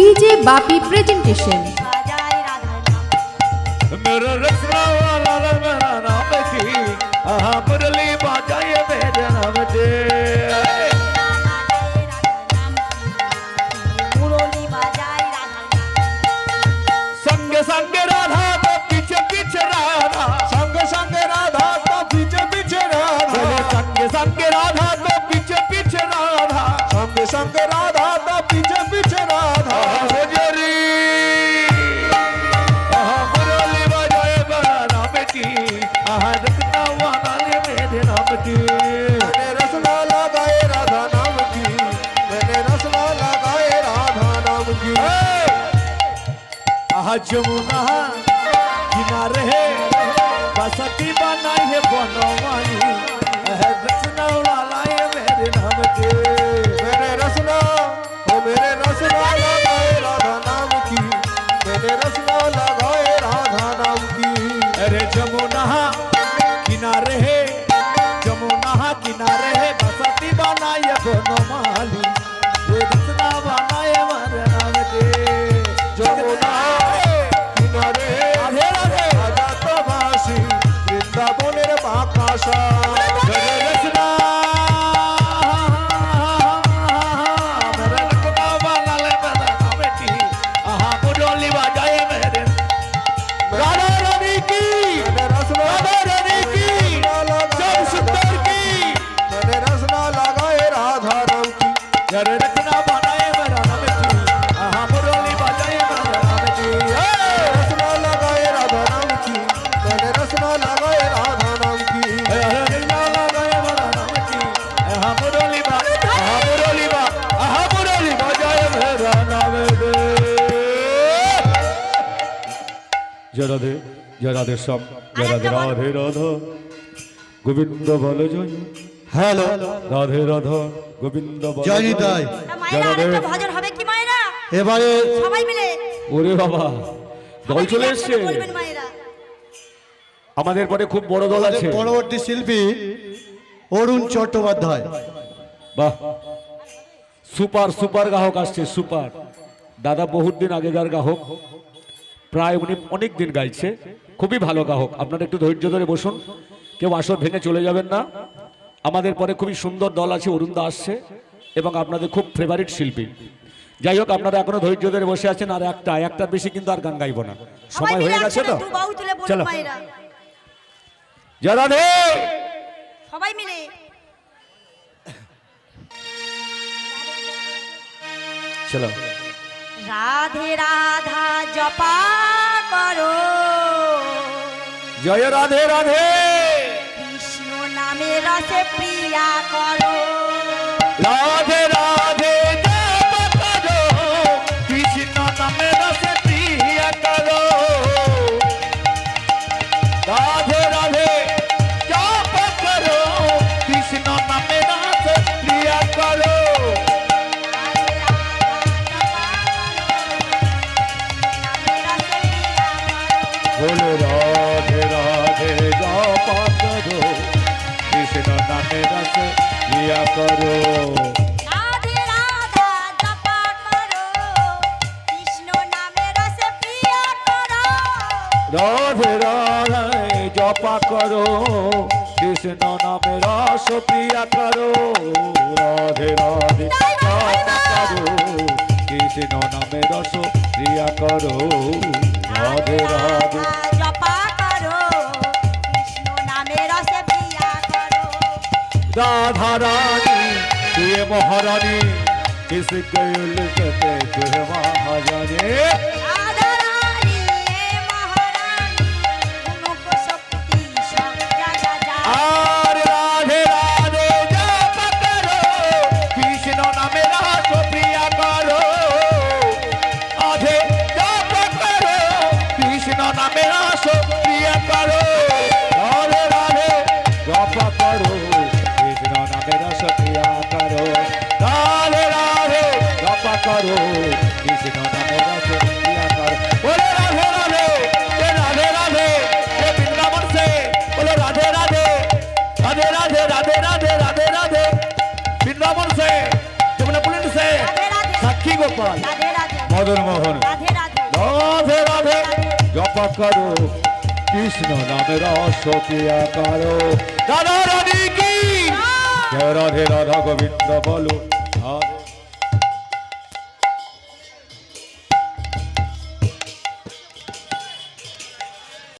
DJ Bapi presentation. मेरा रसना वाला मेरा नाम की मुरली बाजाए मेरे नाम दे संग संग राधा तो पीछे पीछे राधा संग संग राधा तो पीछे पीछे राधा संग संग राधा तो पीछे पीछे राधा संग संग राधा तो पीछे पीछे राधा मुरली बाजाए मेरा नाम की रसना वाला मेरे नाम की मैंने रसना लगाए राधा नाम की मैंने रसना लगाए राधा नाम की जमुना किनारे है बसती बनाई है बनवानी रचना वाला है मेरे नाम के मैंने रसना ओ मेरे रसना लगाए राधा नाम की मैंने रसना लगाए राधा नाम की अरे जमुना किनारे है बसती बनाई है बनवानी रचना वाला है मेरे नाम के जमुना किनारे राधा तो भासी বৃন্দাবনের বাঁকাশা रचना मेरा रचना वाला है मेरा नाम की मुरली बाजाए मेरे राधा रानी की मैंने रसना राधा रानी की सब सुंदर की मैंने रसना लगाए राधा नाम की अरे रचना बनाए मेरा नाम की मुरली बाजाए मेरा नाम की रसना लगाए राधा नाम की मैंने रसना लगाए राधा नाम की अरे रचना लगाए मेरा नाम की मुरली बाजाए मेरा नाम की जय राधे श्याम जय राधे राधे राधा गोविंद बल जय হ্যালো राधे राधा गोविंद बल জয় নিতাই ভজন হবে কি মায়েরা এবারে সবাই মিলে ওরে বাবা দল চলে এসছে বলবেন মায়েরা আমাদের পরে খুব বড় দল আছে পরবর্তী শিল্পী অরুণ চট্টোপাধ্যায় বাহ সুপার সুপার গাহক আসছে সুপার দাদা বহুত দিন আগেকার গাহক প্রায় উনি অনেক দিন গাইছে খুবই ভালো গাহক আপনারা একটু ধৈর্য ধরে বসুন কেউ আসর ভেঙে চলে যাবেন না আমাদের পরে খুবই সুন্দর দল আছে অরুণদা আসছে এবং আপনাদের খুব ফেভারিট শিল্পী যাই হোক আপনারা এখনো ধৈর্য ধরে বসে আছেন আর একটার বেশি কিন্তু আর গান গাইবো না সময় হয়ে গেছে তো বাউ তুলে বলুন চলো মায়েরা জয় রাধে সবাই মিলে চলো রাধে রাধা জপা করো জয় রাধে রাধে কৃষ্ণ নামে রসে প্রিয়া করো রাধে রাধে জপ করো কৃষ্ণ নামে রস প্রিয় করো রাধে রাধে জপ করো কৃষ্ণ নামে রস প্রিয় করো বলো রাধে রাধে জপ করো কৃষ্ণ নামে রস প্রিয় করো রাধে রাধা জপা করো কৃষ্ণ নামে রসে প্রিয়া করো রাধে রাধে জপা করো কৃষ্ণ নামে রস প্রিয়া করো রাধে রাধে জপা করো কৃষ্ণ নামে রস প্রিয়া করো রাধে রাধে জপা করো কৃষ্ণ নামে রসে প্রিয়া করো राधा रानी तुय महारानी किसके उल्लते तुह महारानी রাধা রানী হে মহারানী উनको শক্তি সব জায়গা যায় আর রাধে রাধে জপ করো কৃষ্ণ নামে রস প্রিয়া করো রাধে জপ করো কৃষ্ণ নামে রস প্রিয়া করো রাধে রাধে জপ করো কৃষ্ণ নামে রস প্রিয়া করো রাধে রাধে জপ করো কৃষ্ণ নামে রস প্রিয়া করো बोले राधे राधे ये राधे राधे ये वृंदावन से बोले राधे राधे राधे राधे राधे राधे राधे राधे वृंदावन से जमुनापुरी से রাধে রাধে साक्षी गोपाल রাধে রাধে মদন মোহন রাধে রাধে রাধে রাধে জপ করো কৃষ্ণ নামে রস পিয়া করো রাধা রানী কি জয় রাধে রাধা গোবিন্দ বলো রাধে